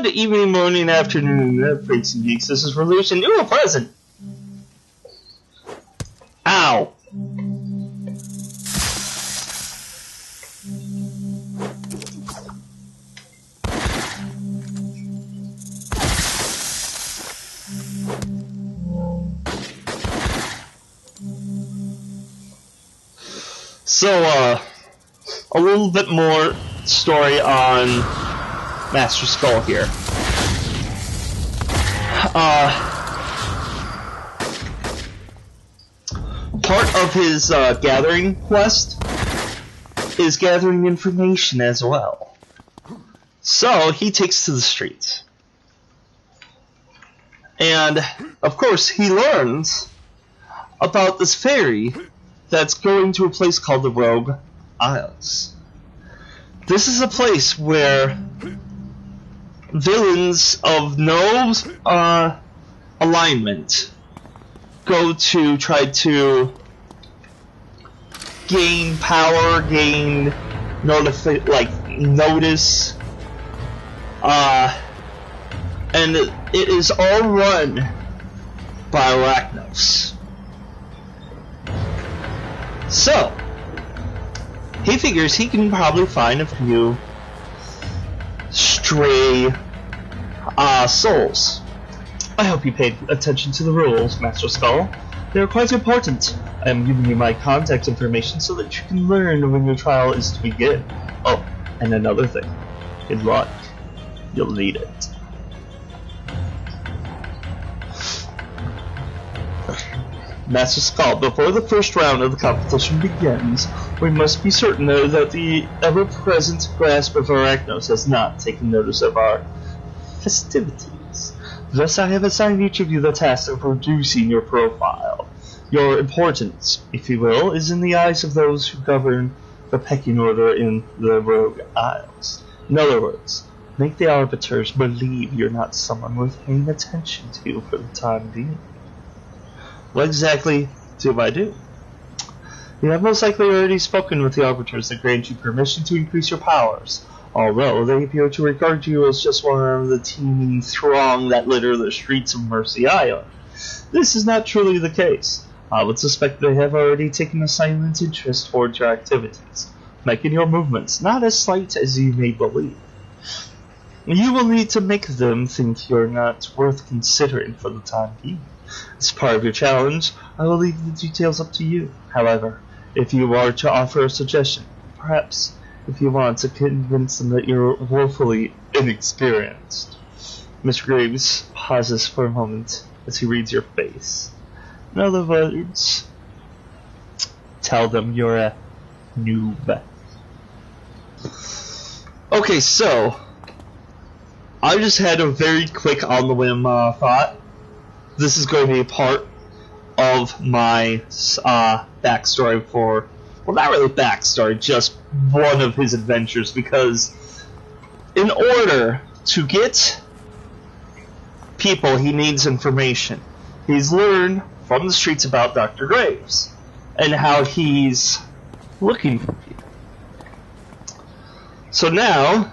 Good evening, morning, afternoon, freaks and geeks. This is Railuge, and new present. Ow. So, a little bit more story on Master Skull here. Part of his gathering quest is gathering information as well. So he takes to the streets. And, of course, he learns about this fairy that's going to a place called the Rogue Isles. This is a place where villains of no alignment go to try to gain power, gain notice, and it is all run by Arachnos. So he figures he can probably find a few stray souls. I hope you paid attention to the rules, Master Skull. They are quite important. I am giving you my contact information so that you can learn when your trial is to begin. Oh, and another thing. Good luck. You'll need it. Master Skull, before the first round of the competition begins, we must be certain that the ever-present grasp of Arachnos has not taken notice of our festivities. Thus I have assigned each of you the task of reducing your profile. Your importance, if you will, is in the eyes of those who govern the pecking order in the Rogue Isles. In other words, make the arbiters believe you're not someone worth paying attention to for the time being. What exactly do I do? You have most likely already spoken with the arbiters that grant you permission to increase your powers, although they appear to regard you as just one of the teeming throng that litter the streets of Mercy Island. This is not truly the case. I would suspect they have already taken a silent interest towards your activities, making your movements not as slight as you may believe. You will need to make them think you're not worth considering for the time being. As part of your challenge, I will leave the details up to you. However, if you are to offer a suggestion, perhaps if you want to convince them that you're woefully inexperienced. Mr. Graves pauses for a moment as he reads your face. In other words, tell them you're a noob. Okay, so I just had a very quick on-the-whim thought. This is going to be a part of my backstory for, well, not really backstory, just one of his adventures, because in order to get people, he needs information. He's learned from the streets about Dr. Graves and how he's looking for people. So now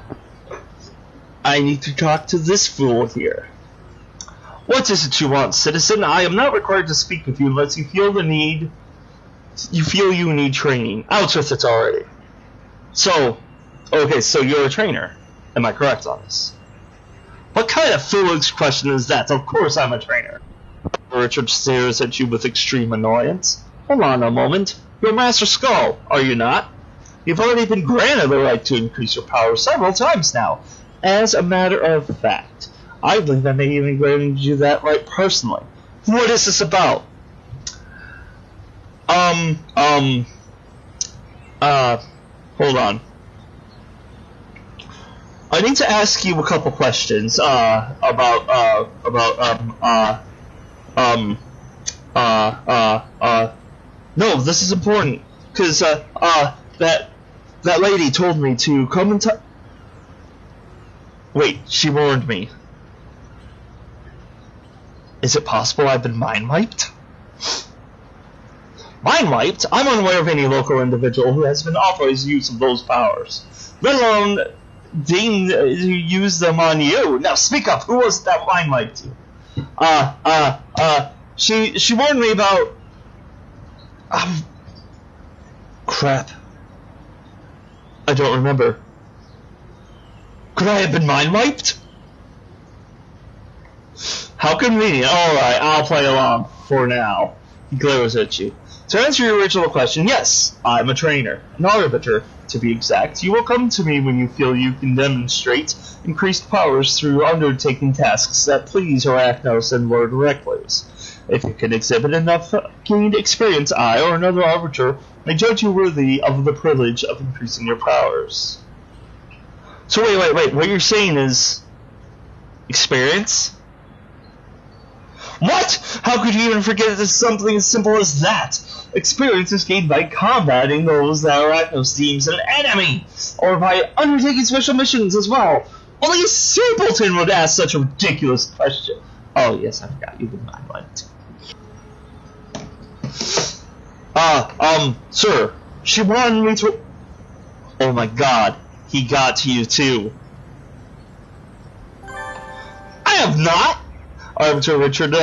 I need to talk to this fool here. What is it you want, citizen? I am not required to speak with you unless you feel you need training. Out with it already. So, okay, so you're a trainer. Am I correct on this? What kind of foolish question is that? Of course I'm a trainer. Richard stares at you with extreme annoyance. Hold on a moment. You're Master Skull, are you not? You've already been granted the right to increase your power several times now. As a matter of fact, I believe I may even granted you that right personally. What is this about? Hold on. I need to ask you a couple questions, no, this is important, because, that lady told me to come and wait, she warned me. Is it possible I've been mind-wiped? Mind-wiped? I'm unaware of any local individual who has been authorized use of those powers, let alone deemed to use them on you. Now speak up. Who was that mind wiped you? She warned me about. Crap. I don't remember. Could I have been mind wiped? How convenient. Alright, I'll play along for now. He glares at you. To answer your original question, yes, I'm a trainer, an arbiter, to be exact. You will come to me when you feel you can demonstrate increased powers through undertaking tasks that please Arachnos and Lord Recluse. If you can exhibit enough gained experience, I or another arbiter may judge you worthy of the privilege of increasing your powers. So wait, what you're saying is experience? What? How could you even forget something as simple as that? Experience is gained by combating those that Arachnos deems an enemy, or by undertaking special missions as well. Only a simpleton would ask such a ridiculous question. Oh yes, I forgot, you've been mind wiped. Sir, she wanted me to... Oh my god, he got to you too. I have not! Arbiter Richard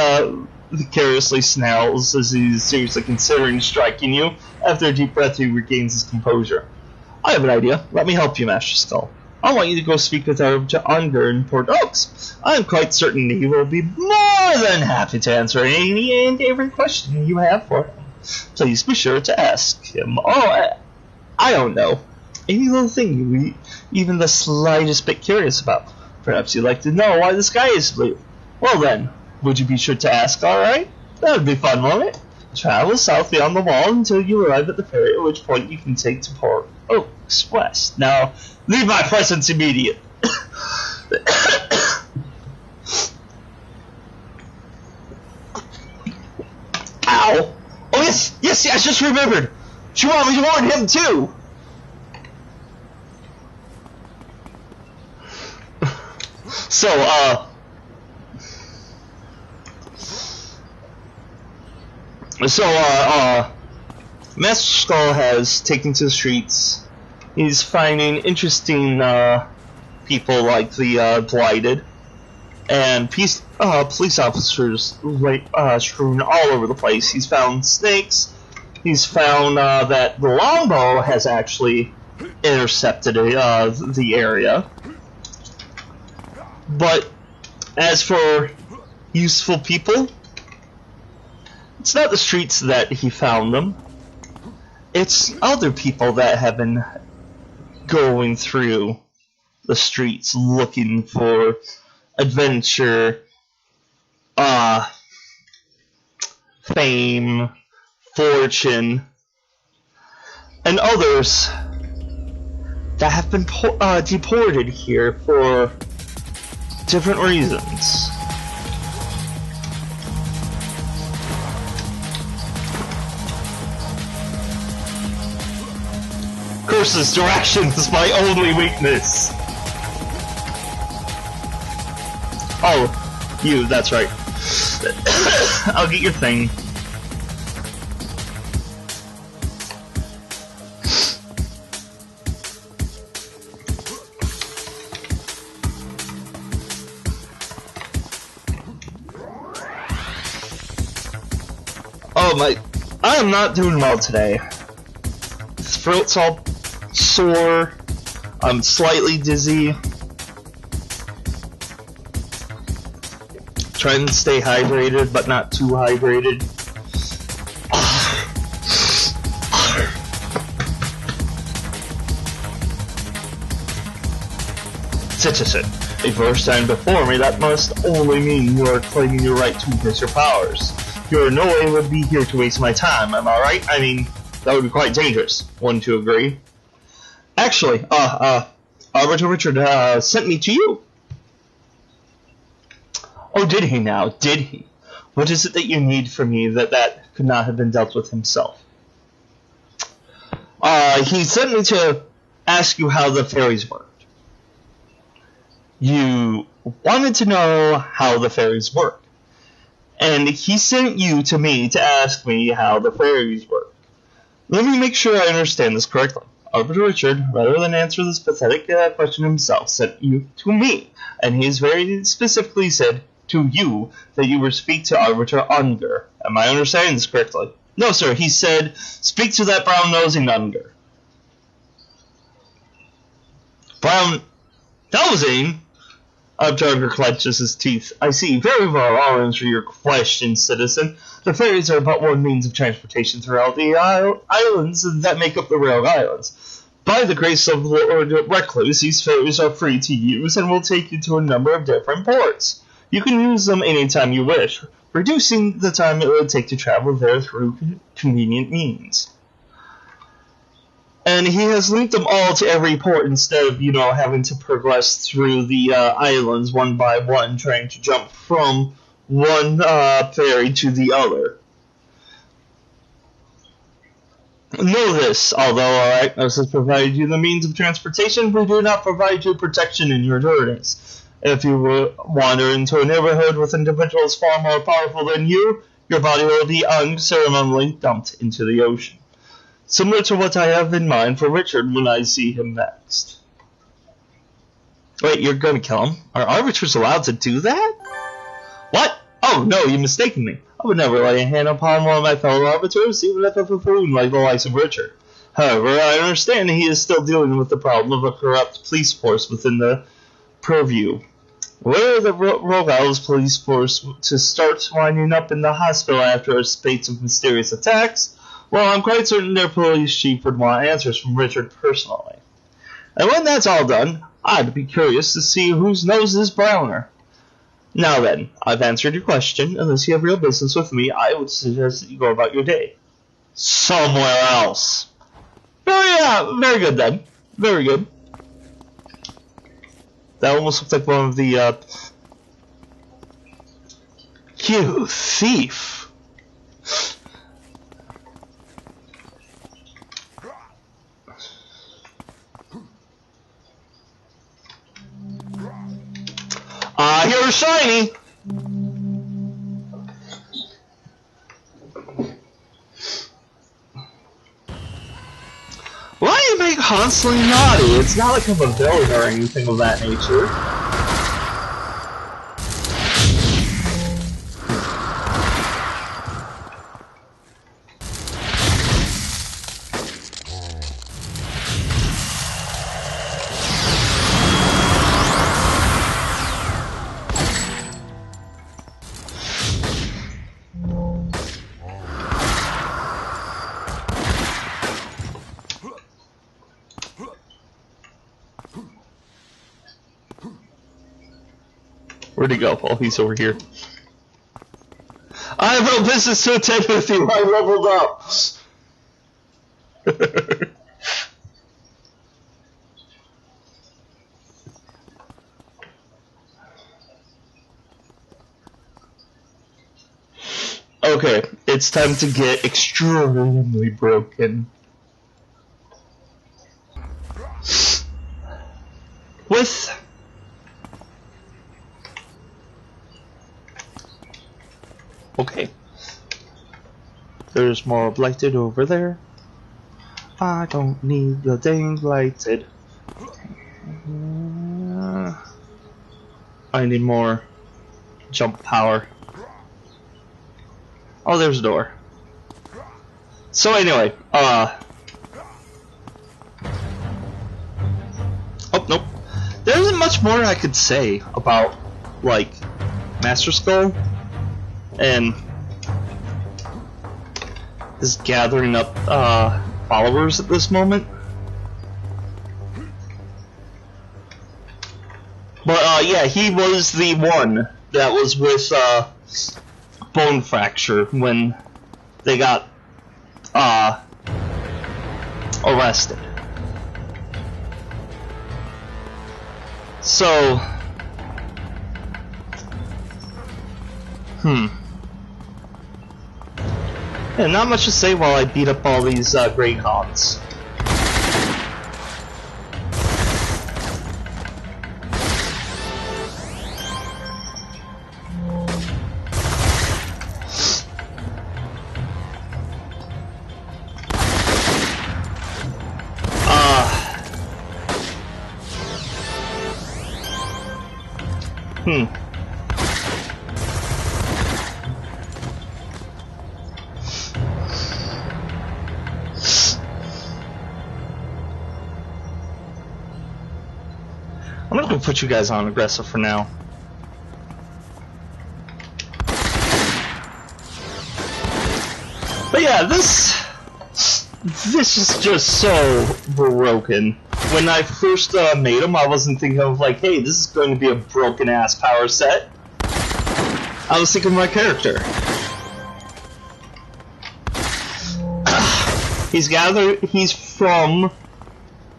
carelessly snarls as he's seriously considering striking you. After a deep breath, he regains his composure. I have an idea. Let me help you, Master Skull. I want you to go speak with Arbiter Unger in Port Oaks. I am quite certain he will be more than happy to answer any and every question you have for him. Please be sure to ask him. Oh, I don't know. Any little thing you even the slightest bit curious about. Perhaps you'd like to know why the sky is blue. Well then, would you be sure to ask, alright? That would be fun, won't it? Travel south beyond the wall until you arrive at the ferry, at which point you can take to Port Oaks West. Now, leave my presence immediately. Ow! Oh yes, I just remembered! She wanted me to warn him too! So, Master Skull has taken to the streets. He's finding interesting people like the blighted and police officers strewn all over the place. He's found snakes. He's found that the longbow has actually intercepted the area. But as for useful people, it's not the streets that he found them. It's other people that have been going through the streets looking for adventure, fame, fortune, and others that have been deported here for different reasons. Curses, directions is my only weakness. Oh, you, that's right. I'll get your thing. Oh my, I am not doing well today. This throat's all sore. I'm slightly dizzy. Trying to stay hydrated, but not too hydrated. Sit. If you're standing before me, that must only mean you are claiming your right to increase your powers. You in no way would be here to waste my time, am I right? I mean, that would be quite dangerous. Wouldn't you agree? Actually, Arbiter Richard sent me to you. Oh, did he now? Did he? What is it that you need from me that could not have been dealt with himself? He sent me to ask you how the fairies worked. You wanted to know how the fairies work. And he sent you to me to ask me how the fairies work. Let me make sure I understand this correctly. Arbiter Richard, rather than answer this pathetic question himself, sent you to me, and he has very specifically said to you that you were to speak to Arbiter Unger. Am I understanding this correctly? No, sir, he said, speak to that brown-nosing Unger. Brown-nosing? Arbiter clenches his teeth. I see. Very well, I'll answer your question, citizen. The ferries are but one means of transportation throughout the islands that make up the Railroad Islands. By the grace of Lord Recluse, these ferries are free to use and will take you to a number of different ports. You can use them anytime you wish, reducing the time it would take to travel there through convenient means. And he has linked them all to every port instead of, having to progress through the islands one by one, trying to jump from one ferry to the other. Know this, although Arachnos has provided you the means of transportation, we do not provide you protection in your journeys. If you wander into a neighborhood with individuals far more powerful than you, your body will be unceremoniously dumped into the ocean. Similar to what I have in mind for Richard when I see him next. Wait, you're gonna kill him? Are arbiters allowed to do that? What? Oh, no, you're mistaken me. I would never lay a hand upon one of my fellow arbiters, even if a buffoon like the likes of Richard. However, I understand he is still dealing with the problem of a corrupt police force within the purview. Were the Rogal's police force to start winding up in the hospital after a spate of mysterious attacks, well, I'm quite certain their police chief would want answers from Richard personally. And when that's all done, I'd be curious to see whose nose is browner. Now then, I've answered your question. Unless you have real business with me, I would suggest that you go about your day. Somewhere else. Oh yeah, very good then. Very good. That almost looks like one of the, You thief! You're shiny! Why do you make constantly naughty? It's not like I'm a villain or anything of that nature. Where'd he go? Oh, he's over here. I have no business to attend with you. I leveled up. Okay, it's time to get extremely broken. With okay. There's more blighted over there. I don't need the dang blighted. I need more jump power. Oh, there's a door. So anyway, oh nope. There isn't much more I could say about, like, Master Skull and is gathering up followers at this moment. But yeah, he was the one that was with Bone Fracture when they got arrested. So yeah, not much to say while I beat up all these Grey Hogs. I'm not gonna put you guys on aggressive for now. But yeah, this is just so broken. When I first made him, I wasn't thinking of like, hey, this is going to be a broken ass power set. I was thinking of my character. He's from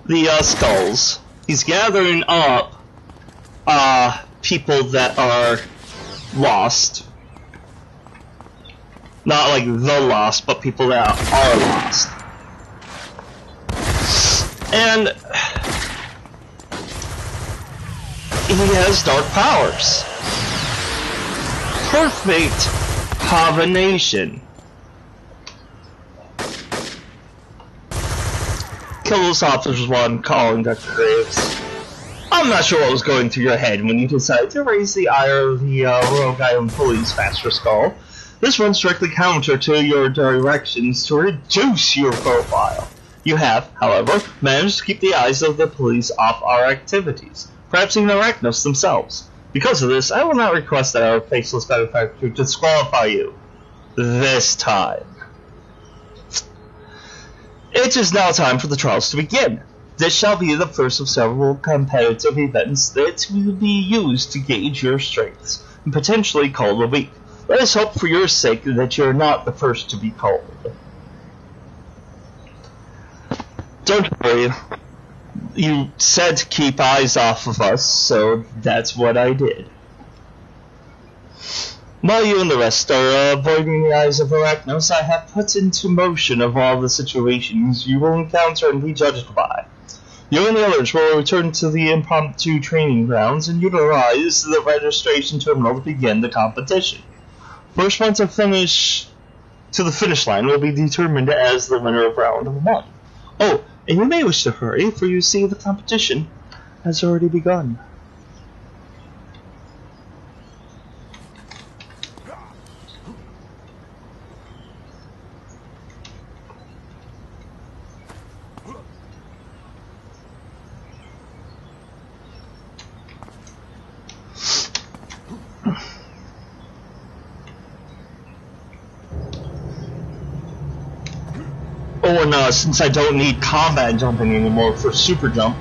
the Skulls. He's gathering up people that are lost. Not like the lost, but people that are lost. And he has dark powers. Perfect combination. Kill those officers while I'm calling Dr. Graves. I'm not sure what was going through your head when you decided to raise the ire of the rogue island police, Master Skull. This runs directly counter to your directions to reduce your profile. You have, however, managed to keep the eyes of the police off our activities, perhaps even Arachnos themselves. Because of this, I will not request that our faceless benefactor disqualify you. This time. It is now time for the trials to begin. This shall be the first of several competitive events that will be used to gauge your strengths, and potentially call the weak. Let us hope for your sake that you're not the first to be called. Don't worry. You said to keep eyes off of us, so that's what I did. While you and the rest are avoiding the eyes of Arachnos, I have put into motion of all the situations you will encounter and be judged by. You and the others will return to the impromptu training grounds and utilize the registration terminal to begin the competition. First one to finish to the finish line will be determined as the winner of round 1. Oh, and you may wish to hurry, for you see the competition has already begun. Oh, and since I don't need combat jumping anymore for super jump,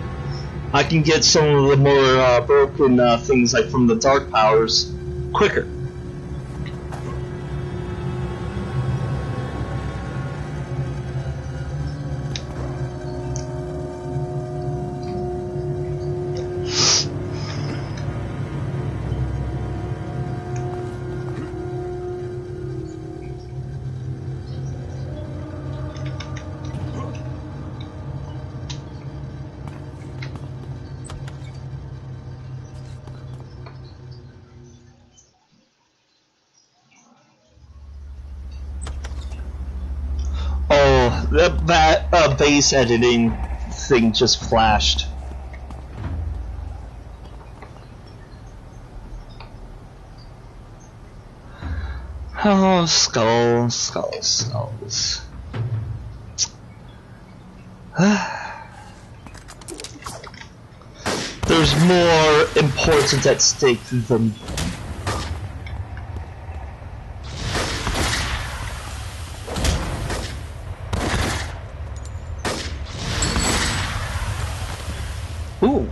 I can get some of the more broken things like from the dark powers quicker. That base editing thing just flashed. Oh, skulls, skulls, skulls. There's more important at stake than... Ooh.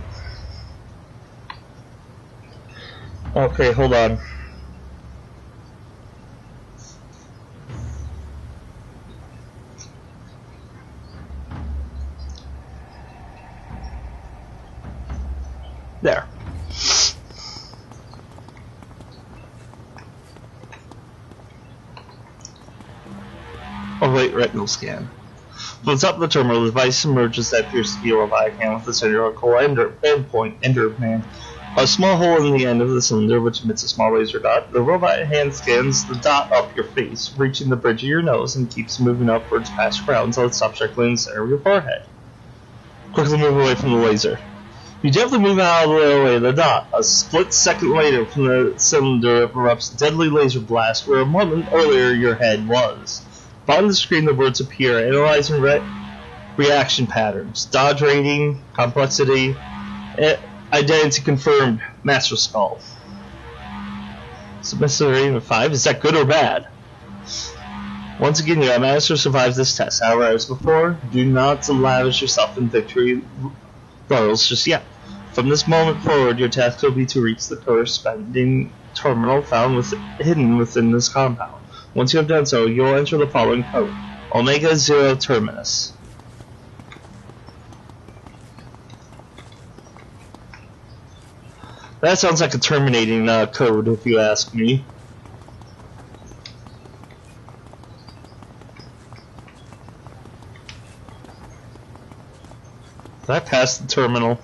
Okay, hold on. There. Oh wait, retinal scan. Floats up the terminal, the device emerges that appears to be a robotic hand with a cylindrical endpoint, Enderman. A small hole in the end of the cylinder which emits a small laser dot. The robot hand scans the dot up your face, reaching the bridge of your nose, and keeps moving upwards past your brow until it stops directly in the center of your forehead. Quickly move away from the laser. You gently move out of the way. The dot. A split second later, from the cylinder erupts a deadly laser blast where a moment earlier your head was. Bottom of the screen, the words appear, analyzing reaction patterns, dodge rating, complexity, identity confirmed, Master Skull. Submissive rating of 5. Is that good or bad? Once again, your Master survives this test. However, as before, do not lavish yourself in victory laurels just yet. From this moment forward, your task will be to reach the corresponding terminal found hidden within this compound. Once you have done so, you will enter the following code: Omega Zero Terminus. That sounds like a terminating code, if you ask me. Did I pass the terminal?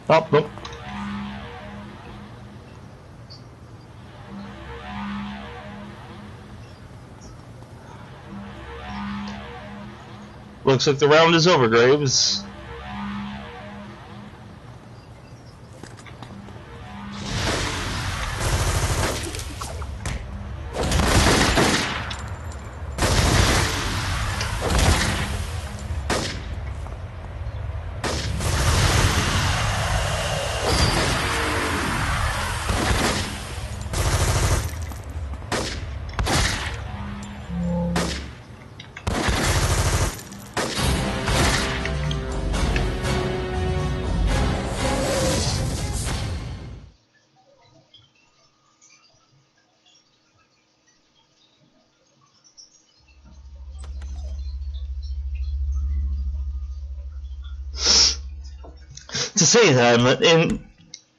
Oh, nope. Looks like the round is over, Graves. To say that I'm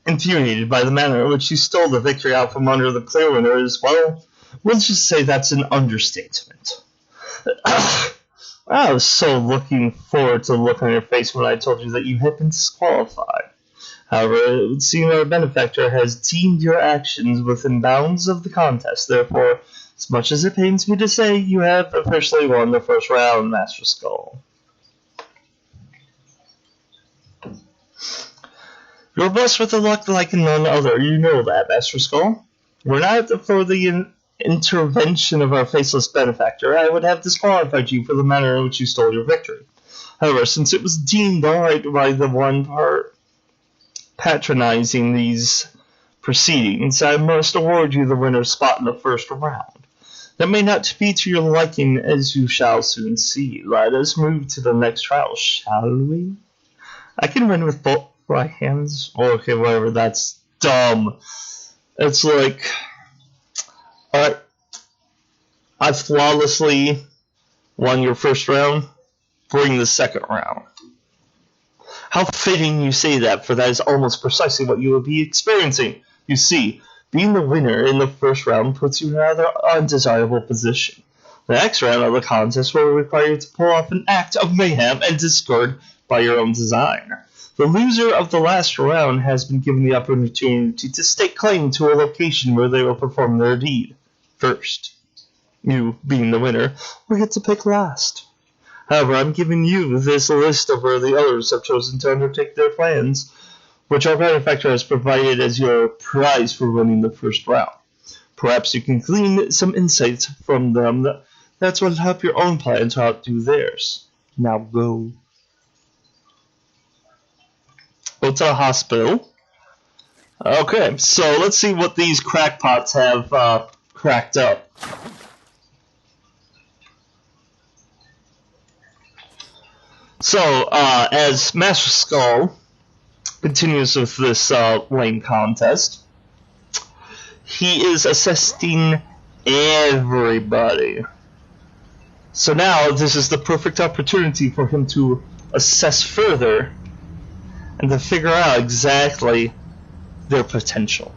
infuriated by the manner in which you stole the victory out from under the clear winner is, well, let's just say that's an understatement. I was so looking forward to the look on your face when I told you that you had been disqualified. However, it would seem our benefactor has deemed your actions within bounds of the contest. Therefore, as much as it pains me to say, you have officially won the first round, Master Skull. You're blessed with a luck like none other. You know that, Master Skull. Were not for the intervention of our faceless benefactor, I would have disqualified you for the manner in which you stole your victory. However, since it was deemed alright by the one part patronizing these proceedings, I must award you the winner's spot in the first round. That may not be to your liking, as you shall soon see. Let us move to the next trial, shall we? I can win with both my hands. Okay, whatever, that's dumb. It's like, alright, I flawlessly won your first round. Bring the second round. How fitting you say that, for that is almost precisely what you will be experiencing. You see, being the winner in the first round puts you in a rather undesirable position. The next round of the contest will require you to pull off an act of mayhem and discord by your own design. The loser of the last round has been given the opportunity to stake claim to a location where they will perform their deed first. You, being the winner, will get to pick last. However, I'm giving you this list of where the others have chosen to undertake their plans, which our benefactor has provided as your prize for winning the first round. Perhaps you can glean some insights from them that's what will help your own plan to outdo theirs. Now go. Hotel Hospital. Okay, so let's see what these crackpots have cracked up. So, as Master Skull continues with this lame contest, he is assessing everybody. So now this is the perfect opportunity for him to assess further and to figure out exactly their potential.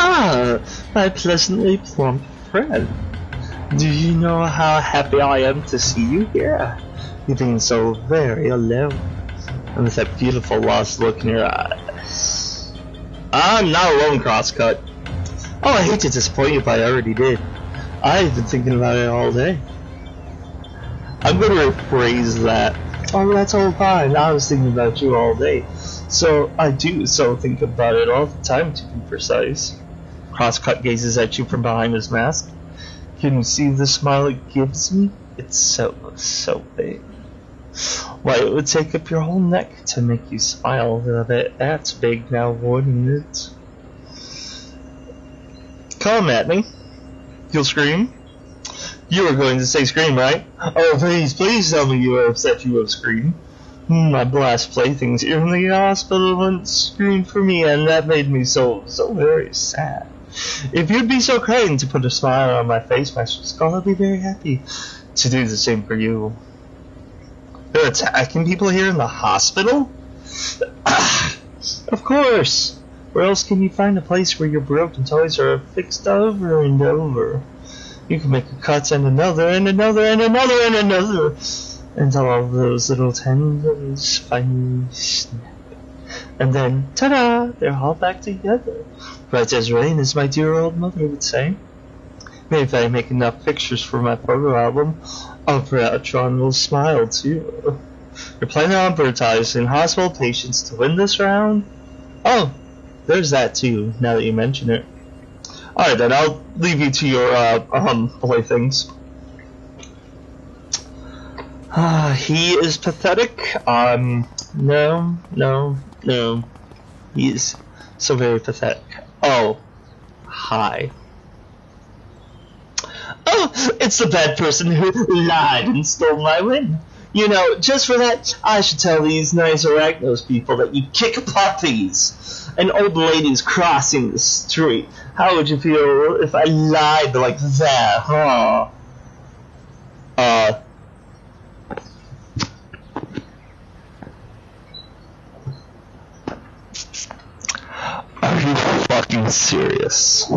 Ah, my pleasantly plump friend. Do you know how happy I am to see you here? You've been so very alone, and with that beautiful lost look in your eyes. I'm not alone, Crosscut. Oh, I hate to disappoint you, but I already did. I've been thinking about it all day. I'm going to rephrase that. Oh, that's all fine. I was thinking about you all day. So, I do so think about it all the time, to be precise. Crosscut gazes at you from behind his mask. Can you see the smile it gives me? It's so big. Why, it would take up your whole neck to make you smile. That's big now, wouldn't it? Come at me. You'll scream? You were going to say scream, right? Oh, please tell me you were upset you would scream. My blast playthings here in the hospital wouldn't scream for me, and that made me so very sad. If you'd be so kind to put a smile on my face, Master Skull, I'd be very happy to do the same for you. They're attacking people here in the hospital? Of course! Where else can you find a place where your broken toys are fixed over and over? You can make a cut and another and another and another and another until all those little tendons finally snap. And then, ta-da! They're all back together. Bright as rain, as my dear old mother would say. Maybe if I make enough pictures for my photo album, Operatron will smile too. You're planning on advertising hospital patients to win this round? Oh, there's that too, now that you mention it. Alright then, I'll leave you to your, playthings. He is pathetic. No. He is so very pathetic. Oh, hi. Oh, it's the bad person who lied and stole my win. You know, just for that, I should tell these nice Arachnos people that you kick puppies and old ladies crossing the street. How would you feel if I lied like that, huh? Are you fucking serious?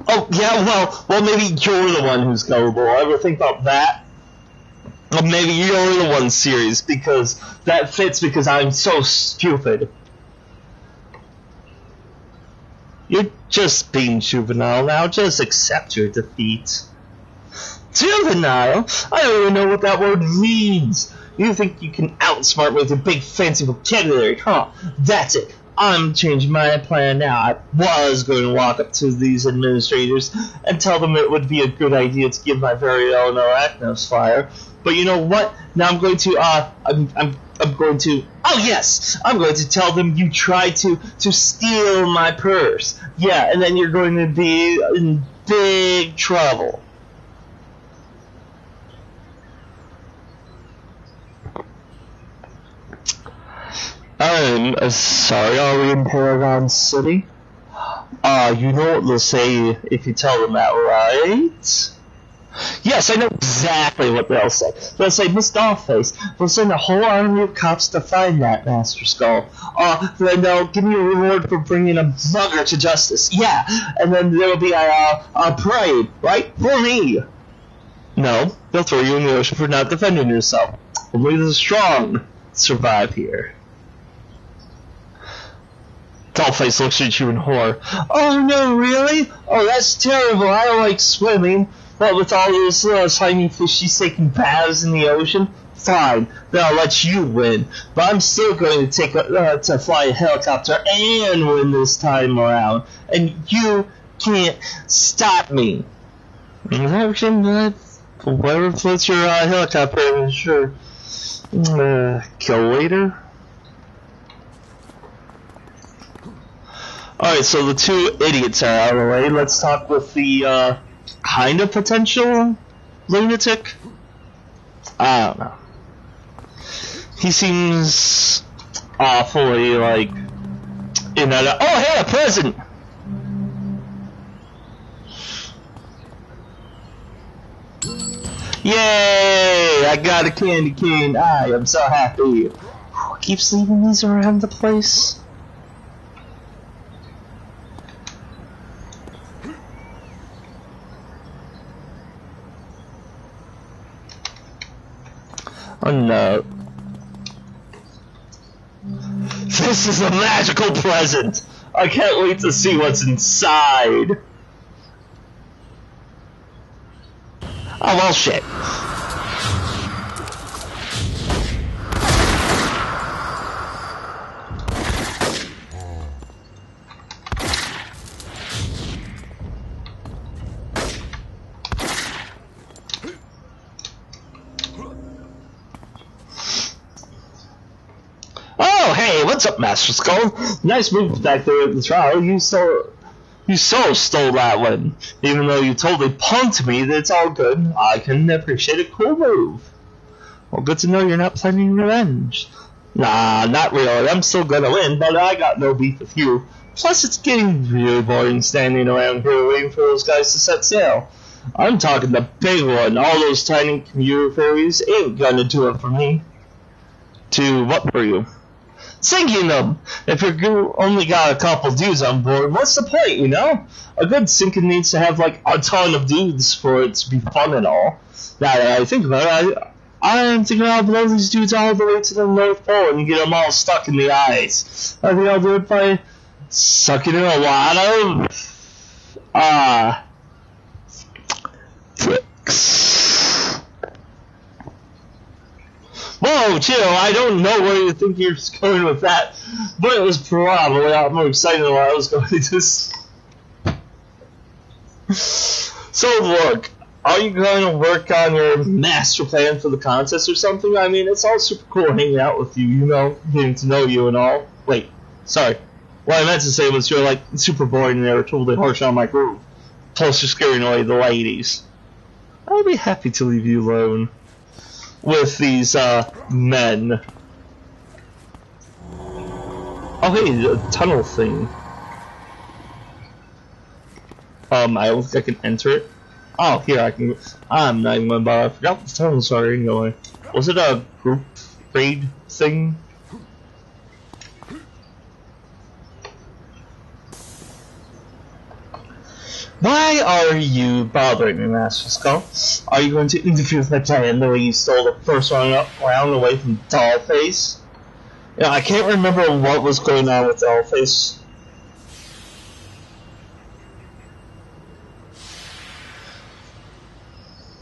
Oh, yeah, well, maybe you're the one who's gullible. Ever think about that? Or maybe you're the one serious, because that fits because I'm so stupid. You're just being juvenile now. Just accept your defeat. Juvenile? I don't even know what that word means. You think you can outsmart me with your big fancy vocabulary, huh? That's it. I'm changing my plan now. I was going to walk up to these administrators and tell them it would be a good idea to give my very own Arachnos flyer. But you know what? Now I'm going to, I'm going to, oh yes! I'm going to tell them you tried to steal my purse. Yeah, and then you're going to be in big trouble. I'm sorry, are we in Paragon City? You know what they'll say if you tell them that, right? Yes, I know exactly what they'll say. They'll say, Miss Dollface, we'll send a whole army of cops to find that Master Skull. Then they'll give me a reward for bringing a mugger to justice. Yeah, and then there'll be a parade, right? For me. No, they'll throw you in the ocean for not defending yourself. Only the strong survive here. Dollface looks at you in horror. Oh no, really? Oh, that's terrible. I don't like swimming. But with all those little tiny fishies taking baths in the ocean, fine. Then I'll let you win. But I'm still going to fly a helicopter and win this time around. And you can't stop me. Whatever floats your helicopter, sure. Kill later. Alright, so the two idiots are out of the way. Let's talk with the, kind of potential lunatic? I don't know. He seems awfully, like, in that. Oh, hey, a present! Yay! I got a candy cane. I am so happy. Who keeps leaving these around the place? Oh no. This is a magical present! I can't wait to see what's inside! Oh well, shit. Oh, hey, what's up, Master Skull? Nice move back there at the trial. You so stole that one. Even though you totally punked me, that's all good. I can appreciate a cool move. Well, good to know you're not planning revenge. Nah, not really. I'm still gonna win, but I got no beef with you. Plus, it's getting really boring standing around here waiting for those guys to set sail. I'm talking the big one. All those tiny commuter ferries ain't gonna do it for me. To what for you? Sinking them! If you only got a couple dudes on board, what's the point, you know? A good sinking needs to have, like, a ton of dudes for it to be fun and all. Now that I think about it, I'm thinking I'll blow these dudes all the way to the North Pole and get them all stuck in the ice. I think I'll do it by sucking in a lot of, bricks. Whoa, chill, I don't know where you think you're going with that, but it was probably a lot more exciting than what I was going to So look, are you going to work on your master plan for the contest or something? I mean, it's all super cool hanging out with you, you know, getting to know you and all. Wait, sorry. What I meant to say was you're, like, super boring and they were totally harsh on my groove. Plus you're scaring away the ladies. I'd be happy to leave you alone with these men. Oh hey, the tunnel thing. I don't think I can enter it. Oh, here I can. I'm not even gonna bother. I forgot the tunnels are anyway. Was it a group raid thing? Why are you bothering me, Master Skull? Are you going to interfere with my plan the way you stole the first round away from Dollface? You know, I can't remember what was going on with Dollface.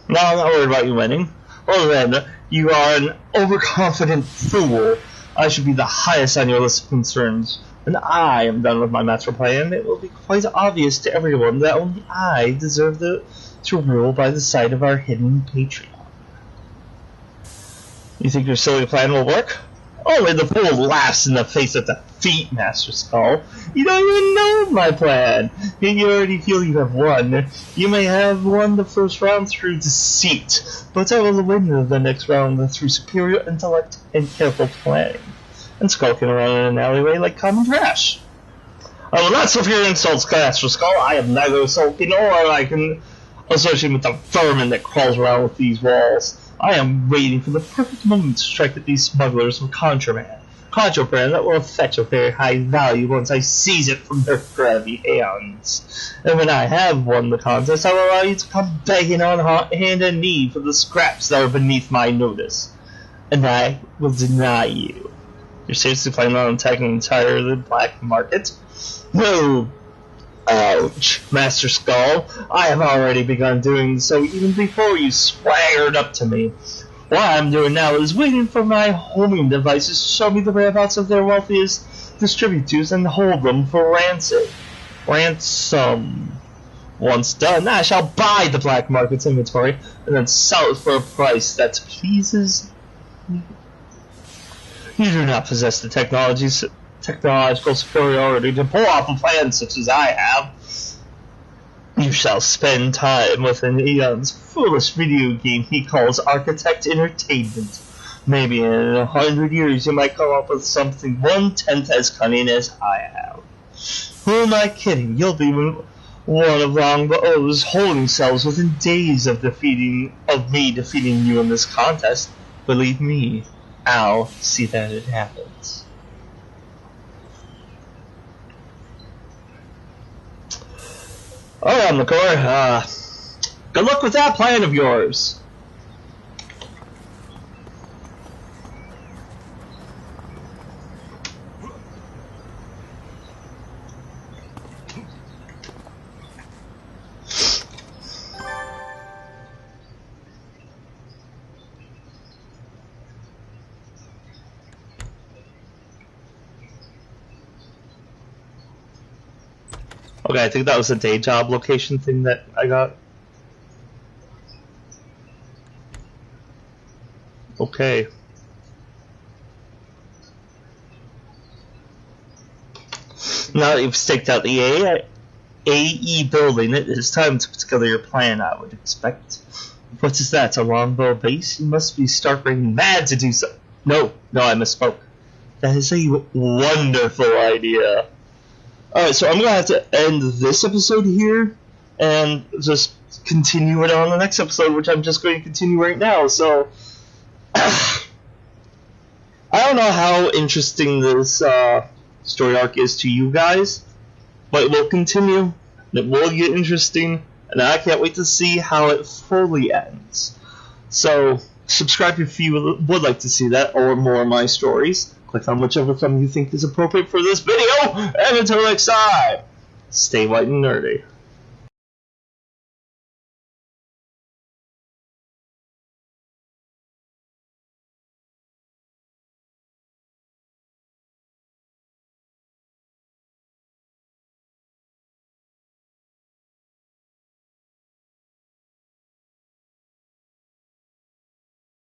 No, I'm not worried about you winning. Well then, you are an overconfident fool. I should be the highest on your list of concerns. When I am done with my master plan, it will be quite obvious to everyone that only I deserve to rule by the side of our hidden Patreon. You think your silly plan will work? Only the fool laughs in the face of defeat, Master Skull. You don't even know my plan, and you already feel you have won. You may have won the first round through deceit, but I will win the next round through superior intellect and careful planning. And skulking around in an alleyway like common trash. I will not suffer your insults, Master Skull. I am neither sulking nor I can associate with the vermin that crawls around with these walls. I am waiting for the perfect moment to strike at these smugglers with contraband. Contraband that will fetch a very high value once I seize it from their grabby hands. And when I have won the contest, I will allow you to come begging on hand and knee for the scraps that are beneath my notice. And I will deny you. You're seriously planning on attacking the entire black market? No! Ouch, Master Skull. I have already begun doing so even before you swaggered up to me. What I'm doing now is waiting for my homing devices to show me the whereabouts of their wealthiest distributors and hold them for ransom. Once done, I shall buy the black market's inventory and then sell it for a price that pleases me. You do not possess the technological superiority to pull off a plan such as I have. You shall spend time with an Eon's foolish video game he calls Architect Entertainment. Maybe in 100 years you might come up with something 1/10 as cunning as I have. Who am I kidding? You'll be one of Longbow's holding cells within days of me defeating you in this contest. Believe me, I'll see that it happens. Alright, McCoy, good luck with that plan of yours. Okay, I think that was a day job location thing that I got. Okay. Now that you've staked out the AE building, it is time to put together your plan, I would expect. What is that, a longbow base? You must be stark-raving mad to do so. No, I misspoke. That is a wonderful idea. Alright, so I'm going to have to end this episode here, and just continue it on the next episode, which I'm just going to continue right now, so... I don't know how interesting this story arc is to you guys, but it will continue, it will get interesting, and I can't wait to see how it fully ends. So, subscribe if you would like to see that, or more of my stories. Click on whichever thumb you think is appropriate for this video, and until next time, stay white and nerdy.